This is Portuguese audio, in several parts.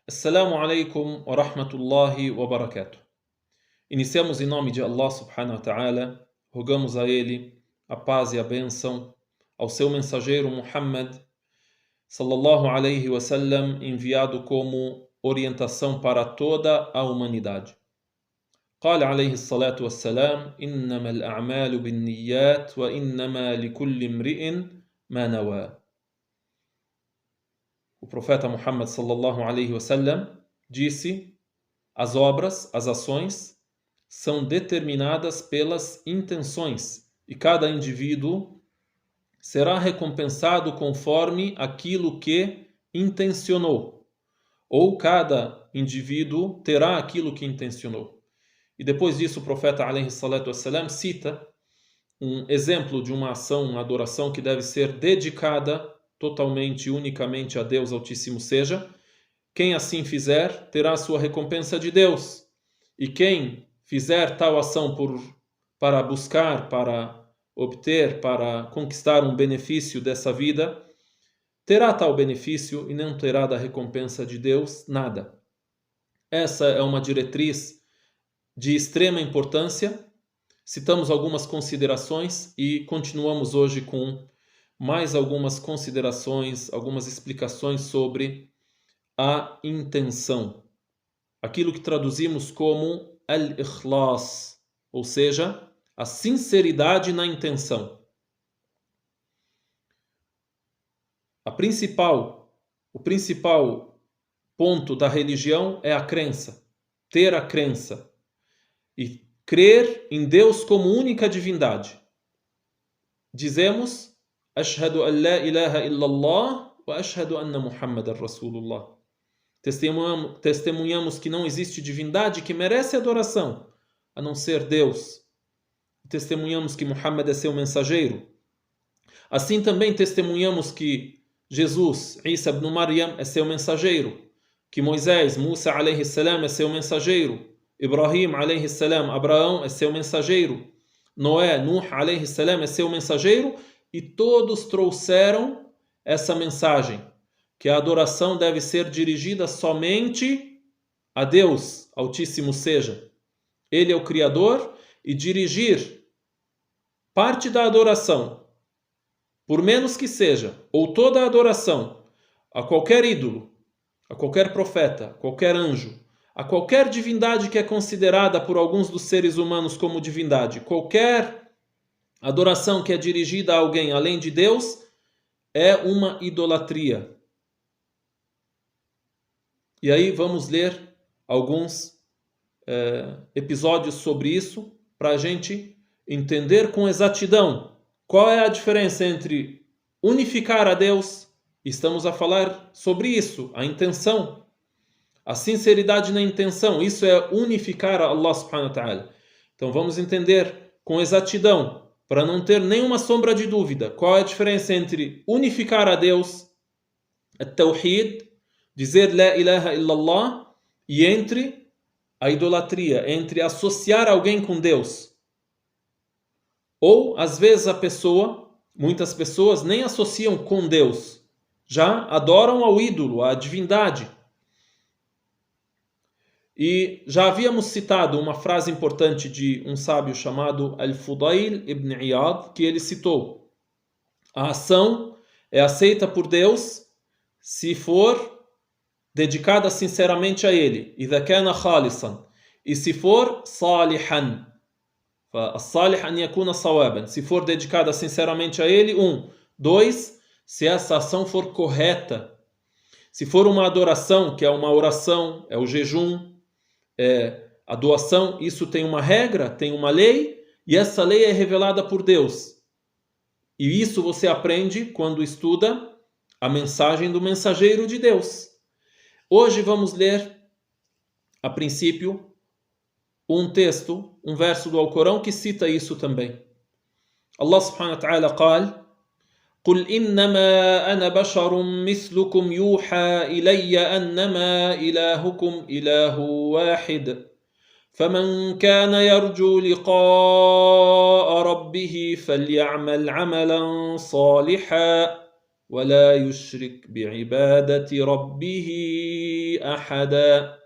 Assalamu alaikum wa rahmatullahi wa barakatuh. Iniciamos em nome de Allah subhanahu wa ta'ala, rogamos a Ele a paz e a bênção, ao seu mensageiro Muhammad sallallahu alaihi wasallam, enviado como orientação para toda a humanidade. قال عليه الصلاة والسلام إنما الأعمال بالنيات وإنما لكل امرئ ما نوى. O profeta Muhammad sallallahu alaihi wasallam disse: as obras, as ações, são determinadas pelas intenções e cada indivíduo será recompensado conforme aquilo que intencionou, ou cada indivíduo terá aquilo que intencionou. E depois disso o profeta alaihi salatu wassalam cita um exemplo de uma ação, uma adoração que deve ser dedicada totalmente e unicamente a Deus Altíssimo seja. Quem assim fizer terá a sua recompensa de Deus, e quem fizer tal ação para buscar, para obter, para conquistar um benefício dessa vida, terá tal benefício e não terá da recompensa de Deus nada. Essa é uma diretriz de extrema importância. Citamos algumas considerações e continuamos hoje com mais algumas considerações, algumas explicações sobre a intenção. Aquilo que traduzimos como al-ikhlas, ou seja, a sinceridade na intenção. O principal ponto da religião é a crença, ter a crença e crer em Deus como única divindade. Dizemos Ashhadu an la ilaha illallah wa ashhadu anna Muhammadan Rasulullah. Testemunhamos que não existe divindade que merece adoração, a não ser Deus. Testemunhamos que Muhammad é seu mensageiro. Assim também testemunhamos que Jesus, Isa ibn Maryam, é seu mensageiro, que Moisés, Musa alayhi salam, é seu mensageiro, Ibrahim alayhi salam, Abraão é seu mensageiro, Noé, Nuh alayhi salam, é seu mensageiro, e todos trouxeram essa mensagem, que a adoração deve ser dirigida somente a Deus Altíssimo seja. Ele é o Criador, e dirigir parte da adoração, por menos que seja, ou toda a adoração, a qualquer ídolo, a qualquer profeta, a qualquer anjo, a qualquer divindade que é considerada por alguns dos seres humanos como divindade, qualquer adoração que é dirigida a alguém além de Deus, é uma idolatria. E aí vamos ler alguns episódios sobre isso, para a gente entender com exatidão qual é a diferença entre unificar a Deus, estamos a falar sobre isso, a intenção, a sinceridade na intenção, isso é unificar a Allah subhanahu wa ta'ala. Então vamos entender com exatidão, para não ter nenhuma sombra de dúvida, qual é a diferença entre unificar a Deus, at-tawhid, dizer la ilaha illallah, e entre a idolatria, entre associar alguém com Deus. Ou, às vezes, muitas pessoas nem associam com Deus, já adoram ao ídolo, à divindade. E já havíamos citado uma frase importante de um sábio chamado Al-Fudail ibn Iyad, que ele citou: a ação é aceita por Deus se for dedicada sinceramente a Ele, إذا كان خالصا, e se for صالحا, فالصالح أن يكون صوابا, se for dedicada sinceramente a Ele, 1. 2. Se essa ação for correta, se for uma adoração, que é uma oração, é o jejum, a doação, isso tem uma regra, tem uma lei, e essa lei é revelada por Deus. E isso você aprende quando estuda a mensagem do mensageiro de Deus. Hoje vamos ler, a princípio, um verso do Alcorão que cita isso também. Allah subhanahu wa ta'ala قال: قل إنما أنا بشر مثلكم يوحى إلي أنما إلهكم إله واحد فمن كان يرجو لقاء ربه فليعمل عملا صالحا ولا يشرك بعبادة ربه أحدا.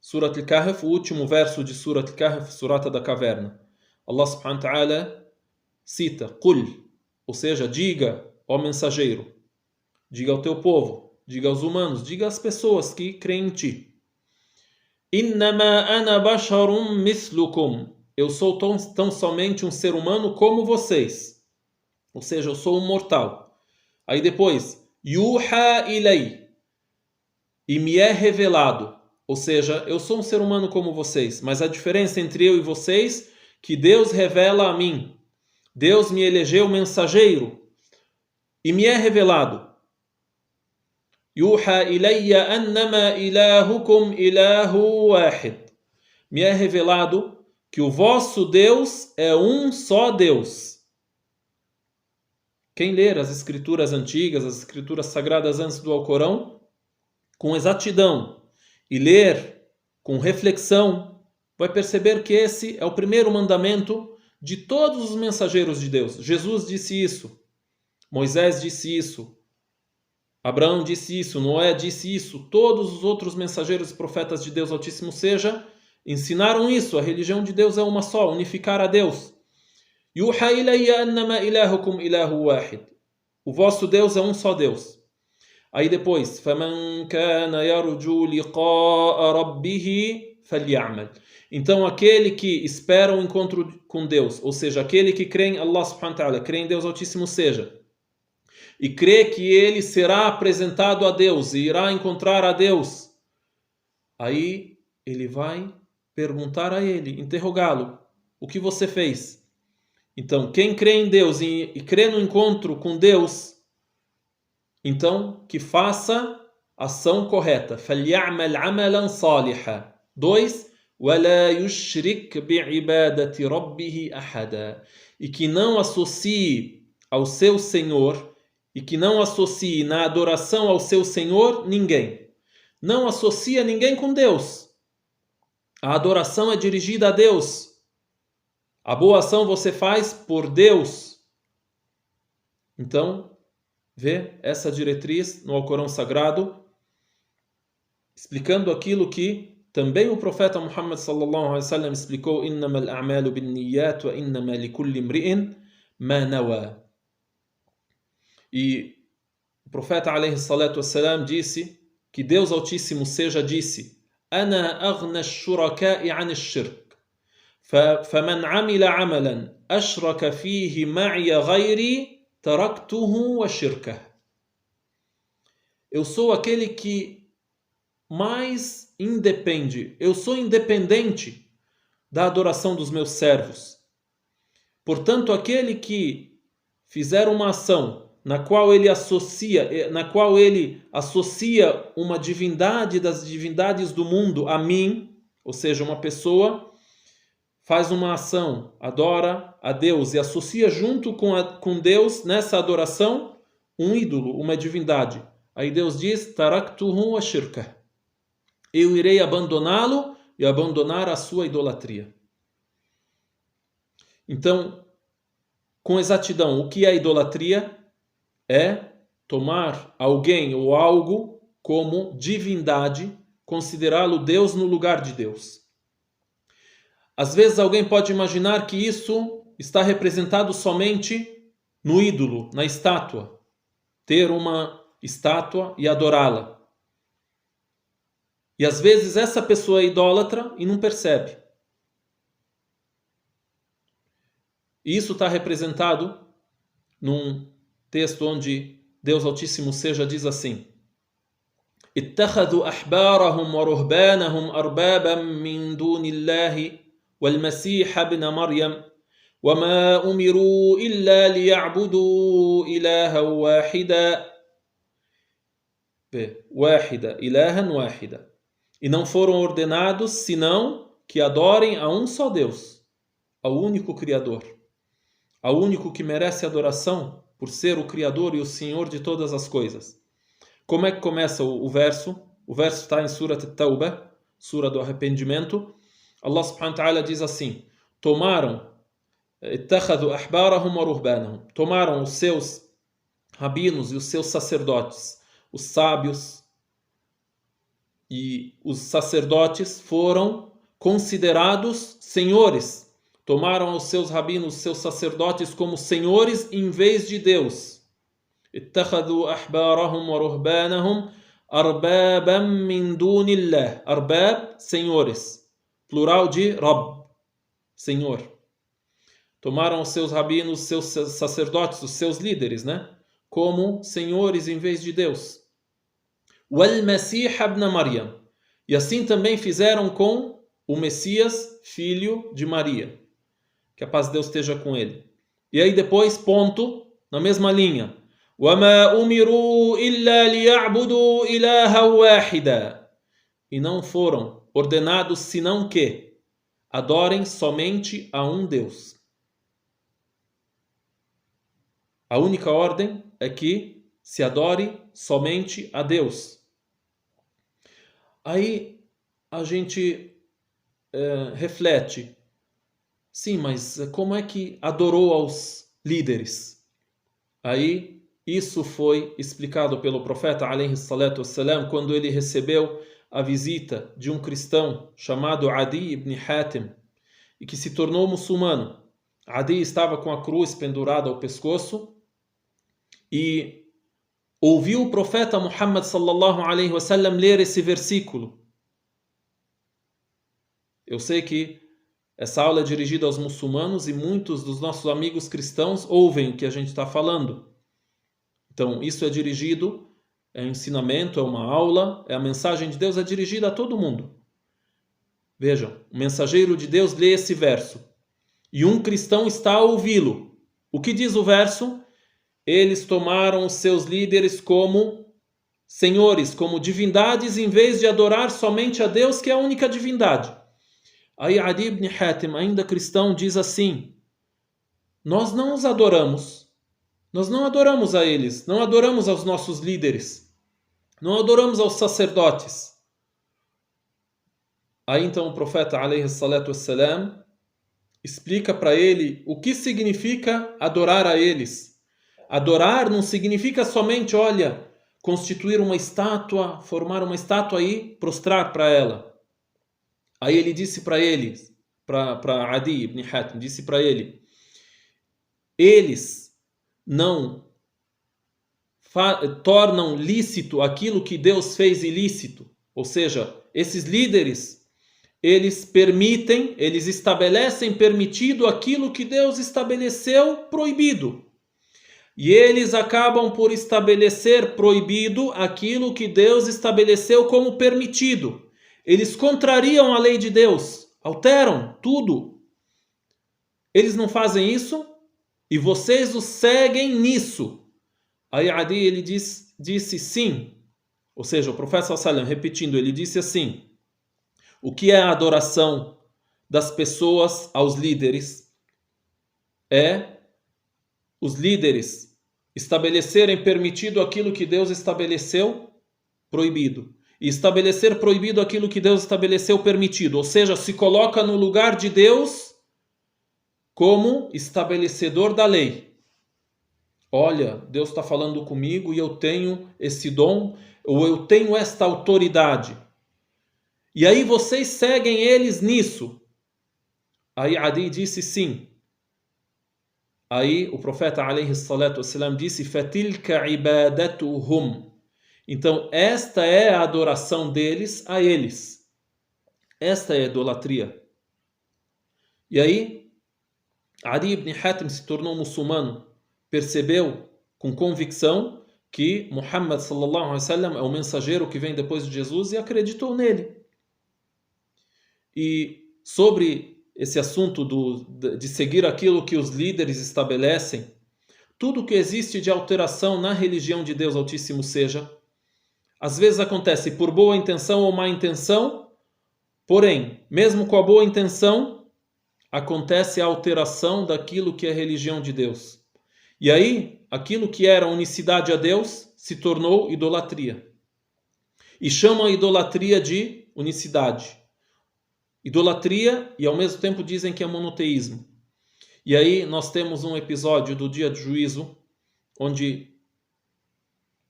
Surat al-Kahf, o último verso de Surat al-Kahf, Surata da Caverna. Allah subhanahu wa ta'ala cita, Qul, ou seja, diga, ó mensageiro, diga ao teu povo, diga aos humanos, diga às pessoas que creem em ti. Innama ana basharum mithlukum. Eu sou tão somente um ser humano como vocês. Ou seja, eu sou um mortal. Aí depois, yuha ilay. E me é revelado. Ou seja, eu sou um ser humano como vocês. Mas a diferença entre eu e vocês, que Deus revela a mim. Deus me elegeu mensageiro. E me é revelado. Yuha ilayya annama ilahukum ilahu wahid. Me é revelado que o vosso Deus é um só Deus. Quem ler as escrituras antigas, as escrituras sagradas antes do Alcorão, com exatidão e ler com reflexão, vai perceber que esse é o primeiro mandamento de todos os mensageiros de Deus. Jesus disse isso, Moisés disse isso, Abraão disse isso, Noé disse isso, todos os outros mensageiros e profetas de Deus Altíssimo seja, ensinaram isso. A religião de Deus é uma só, unificar a Deus. Yuha ilayya annama ilahukum ilahu wahid. O vosso Deus é um só Deus. Aí depois, فَمَنْ كَانَ يَرْجُو لِقَاءَ رَبِّهِ فَلْيَعْمَلْ. Então aquele que espera o encontro com Deus, ou seja, aquele que crê em Allah subhanahu wa ta'ala, crê em Deus Altíssimo seja, e crê que ele será apresentado a Deus e irá encontrar a Deus, aí ele vai perguntar a ele, interrogá-lo, o que você fez? Então, quem crê em Deus e crê no encontro com Deus, então, que faça ação correta. فَلْيَعْمَلْ عَمَلًا صَالِحًا. 2. وَلَا يُشْرِكْ بِعِبَادَةِ رَبِّهِ أَحَدًا. E que não associe ao seu Senhor, e que não associe na adoração ao seu Senhor ninguém. Não associa ninguém com Deus. A adoração é dirigida a Deus. A boa ação você faz por Deus. Então, vê essa diretriz no Alcorão Sagrado, explicando aquilo que também o profeta Muhammad sallallahu alaihi wasallam explicou: إِنَّمَا الْأَعْمَالُ بِالنِّيَّاتِ وَإِنَّمَا لِكُلِّ امْرِئٍ مَا نَوَى. E o profeta alaihi salatu wassalam disse que Deus Altíssimo seja disse: أَنَا أَغْنَى الشُّرَكَاءِ عَنِ الشِّرْكِ فَمَنْ عَمِلَ عَمَلًا أَشْرَكَ فِيهِ مَعِيَ غَيْرِي تَرَكْتُهُ وَشِرْكَهُ. Eu sou aquele que mais independe. Eu sou independente da adoração dos meus servos. Portanto, aquele que fizer uma ação na qual ele associa uma divindade das divindades do mundo a mim, ou seja, uma pessoa faz uma ação, adora a Deus e associa junto com Deus nessa adoração um ídolo, uma divindade. Aí Deus diz: taraktuhu wa shirkah. Eu irei abandoná-lo e abandonar a sua idolatria. Então, com exatidão, o que é idolatria? É tomar alguém ou algo como divindade, considerá-lo Deus no lugar de Deus. Às vezes alguém pode imaginar que isso está representado somente no ídolo, na estátua. Ter uma estátua e adorá-la. E às vezes essa pessoa é idólatra e não percebe. E isso está representado num texto onde Deus Altíssimo seja diz assim: اتخذوا أحبارهم ورهبانهم أربابا من دون الله والمسيح ابن مريم وما أمروا إلا ليعبدوا إلها واحدا واحدا إلها واحدا. E não foram ordenados senão que adorem a um só Deus, ao único Criador, ao único que merece adoração por ser o Criador e o Senhor de todas as coisas. Como é que começa o verso? O verso está em Surat At-Tawbah, Sura do Arrependimento. Allah subhanahu wa ta'ala diz assim: tomaram, اتخذوا أحبارهم ورهبانهم, tomaram os seus rabinos e os seus sacerdotes, os sábios e os sacerdotes foram considerados senhores. Tomaram os seus rabinos, os seus sacerdotes como senhores em vez de Deus. اتخذوا أحبارهم ورهبانهم أربابا من دون الله. Arbab, senhores. Plural de Rabb, senhor. Tomaram os seus rabinos, os seus sacerdotes, os seus líderes, né? Como senhores em vez de Deus. وَالْمَسِيحَ ابْنَ Maryam. E assim também fizeram com o Messias, filho de Maria. Que a paz de Deus esteja com ele. E aí depois, ponto, na mesma linha. وَمَا أُمِرُوا إِلَّا لِيَعْبُدُوا إِلَهًا وَاحِدًا. E não foram ordenados senão que adorem somente a um Deus. A única ordem é que se adore somente a Deus. Aí a gente reflete. Sim, mas como é que adorou aos líderes? Aí isso foi explicado pelo profeta alayhi salatu wassalam quando ele recebeu a visita de um cristão chamado Adi ibn Hatim e que se tornou muçulmano. Adi estava com a cruz pendurada ao pescoço e ouviu o profeta Muhammad sallallahu alayhi wasallam ler esse versículo. Eu sei que essa aula é dirigida aos muçulmanos e muitos dos nossos amigos cristãos ouvem o que a gente está falando. Então, isso é dirigido, é ensinamento, é uma aula, a mensagem de Deus é dirigida a todo mundo. Vejam, o mensageiro de Deus lê esse verso e um cristão está a ouvi-lo. O que diz o verso? Eles tomaram os seus líderes como senhores, como divindades, em vez de adorar somente a Deus, que é a única divindade. Aí Adi ibn Hatim, ainda cristão, diz assim: nós não os adoramos. Nós não adoramos a eles, não adoramos aos nossos líderes, não adoramos aos sacerdotes. Aí então o profeta alayhi salatu wassalam explica para ele o que significa adorar a eles. Adorar não significa somente, olha, constituir uma estátua, formar uma estátua e prostrar para ela. Aí ele disse para eles, para Adi ibn Hatim, disse para ele, eles não tornam lícito aquilo que Deus fez ilícito. Ou seja, esses líderes, eles permitem, eles estabelecem permitido aquilo que Deus estabeleceu proibido. E eles acabam por estabelecer proibido aquilo que Deus estabeleceu como permitido. Eles contrariam a lei de Deus, alteram tudo. Eles não fazem isso? E vocês os seguem nisso. Aí Adi ele disse sim. Ou seja, o profeta sallallahu alaihi wasallam, repetindo, ele disse assim: o que é a adoração das pessoas aos líderes? É os líderes estabelecerem permitido aquilo que Deus estabeleceu proibido. E estabelecer proibido aquilo que Deus estabeleceu permitido. Ou seja, se coloca no lugar de Deus como estabelecedor da lei. Olha, Deus está falando comigo e eu tenho esse dom, ou eu tenho esta autoridade. E aí vocês seguem eles nisso. Aí Adi disse sim. Aí o profeta alayhi salatu wassalam disse: "Fatilka ibadatuhum." Então esta é a adoração deles a eles. Esta é a idolatria. E aí Adi ibn Hatim se tornou muçulmano, percebeu com convicção que Muhammad sallallahu alaihi wasallam é o mensageiro que vem depois de Jesus e acreditou nele. E sobre esse assunto de seguir aquilo que os líderes estabelecem, tudo que existe de alteração na religião de Deus Altíssimo seja, às vezes acontece por boa intenção ou má intenção, porém, mesmo com a boa intenção, acontece a alteração daquilo que é a religião de Deus. E aí, aquilo que era unicidade a Deus se tornou idolatria. E chamam a idolatria de unicidade. Idolatria e ao mesmo tempo dizem que é monoteísmo. E aí nós temos um episódio do dia do juízo, onde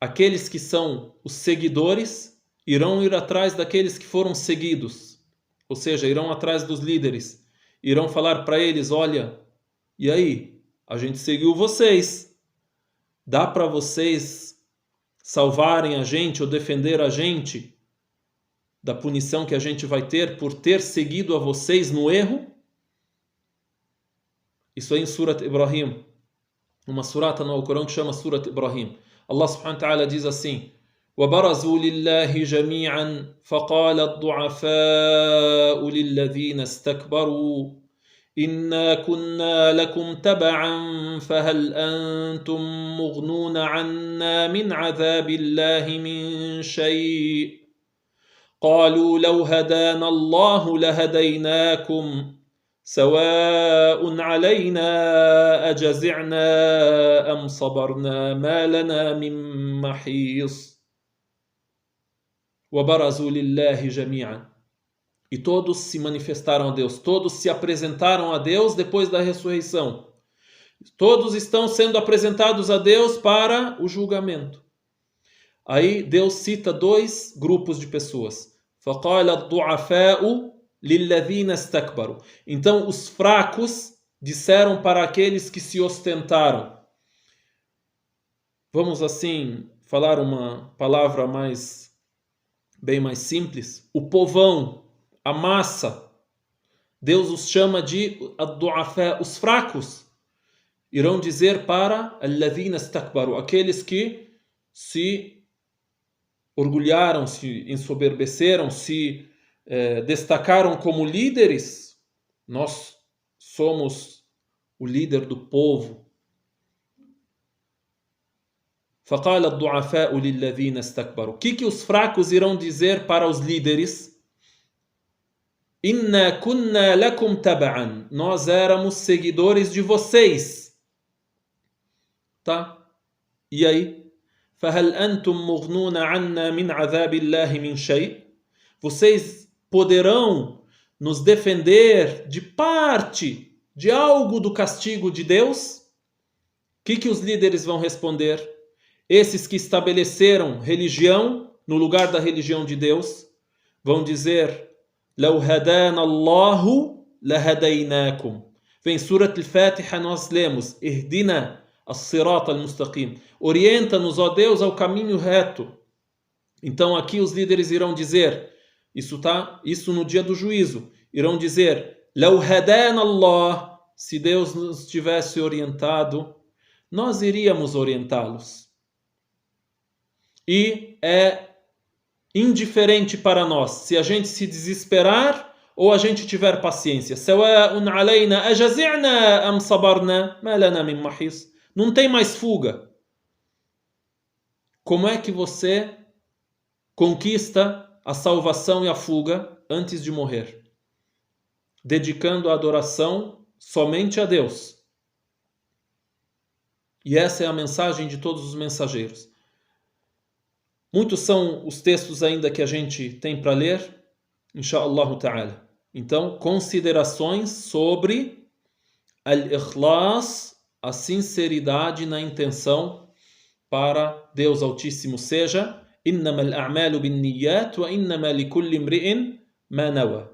aqueles que são os seguidores irão ir atrás daqueles que foram seguidos, ou seja, irão atrás dos líderes, irão falar para eles, olha, e aí, a gente seguiu vocês, dá para vocês salvarem a gente ou defender a gente da punição que a gente vai ter por ter seguido a vocês no erro? Isso é em Surat Ibrahim, uma surata no Alcorão que chama Surat Ibrahim. Allah subhanahu wa ta'ala diz assim: وَبَرَزُوا لِلَّهِ جَمِيعًا فَقَالَ الضُّعَفَاءُ لِلَّذِينَ اسْتَكْبَرُوا إِنَّا كُنَّا لَكُمْ تَبَعًا فَهَلْ أَنْتُمْ مُغْنُونَ عَنَّا مِنْ عَذَابِ اللَّهِ مِنْ شَيْءٍ قَالُوا لَوْ هَدَانَا اللَّهُ لَهَدَيْنَاكُمْ سواء علينا أجزعنا أم صبرنا ما لنا من محيص وبرزوا لله جميعا. E todos se manifestaram a Deus, todos se apresentaram a Deus depois da ressurreição. Todos estão sendo apresentados a Deus para o julgamento. Aí Deus cita dois grupos de pessoas. فَقَالَ الضُّعَفَاءُ لِلَّذِينَ اسْتَكْبَرُوا. Então os fracos disseram para aqueles que se ostentaram. Vamos assim falar uma palavra bem mais simples. O povão, a massa. Deus os chama de ad-du'afā, os fracos. Irão dizer para الَّذِينَ اسْتَكْبَرُوا, aqueles que se orgulharam, se ensoberbeceram, se destacaram como líderes. Nós somos o líder do povo. فَقَالَ الضُّعَفَاءُ لِلَّذِينَ اسْتَكْبَرُوا. O que os fracos irão dizer para os líderes? إِنَّا كُنَّا لَكُمْ تَبَعًا. Nós éramos seguidores de vocês. Tá? E aí? فَهَلْ أَنْتُمْ مُغْنُونَ عَنَّا مِنْ عَذَابِ اللَّهِ مِنْ شَيْءٍ. Vocês poderão nos defender de parte de algo do castigo de Deus? O que os líderes vão responder? Esses que estabeleceram religião no lugar da religião de Deus vão dizer: لَوْ هَدَانَ اللَّهُ لَهَدَيْنَاكُمْ. Vem Surat al-Fatiha, nós lemos: اهْدِنَا الصِّرَاطَ الْمُسْتَقِيمِ. Orienta-nos, ó Deus, ao caminho reto. Então aqui os líderes irão dizer, isso no dia do juízo, irão dizer: لَوْ هَدَانَ اللَّهُ. Se Deus nos tivesse orientado, nós iríamos orientá-los. E é indiferente para nós se a gente se desesperar ou a gente tiver paciência. سواء علينا أجزعنا أم صبرنا ما لنا من محيص. Não tem mais fuga. Como é que você conquista a salvação e a fuga antes de morrer? Dedicando a adoração somente a Deus. E essa é a mensagem de todos os mensageiros. Muitos são os textos ainda que a gente tem para ler, inshaAllah ta'ala. Então, considerações sobre al-ikhlas, a sinceridade na intenção para Deus Altíssimo, seja إنما الأعمال بالنيات وإنما لكل امرئ ما نوى.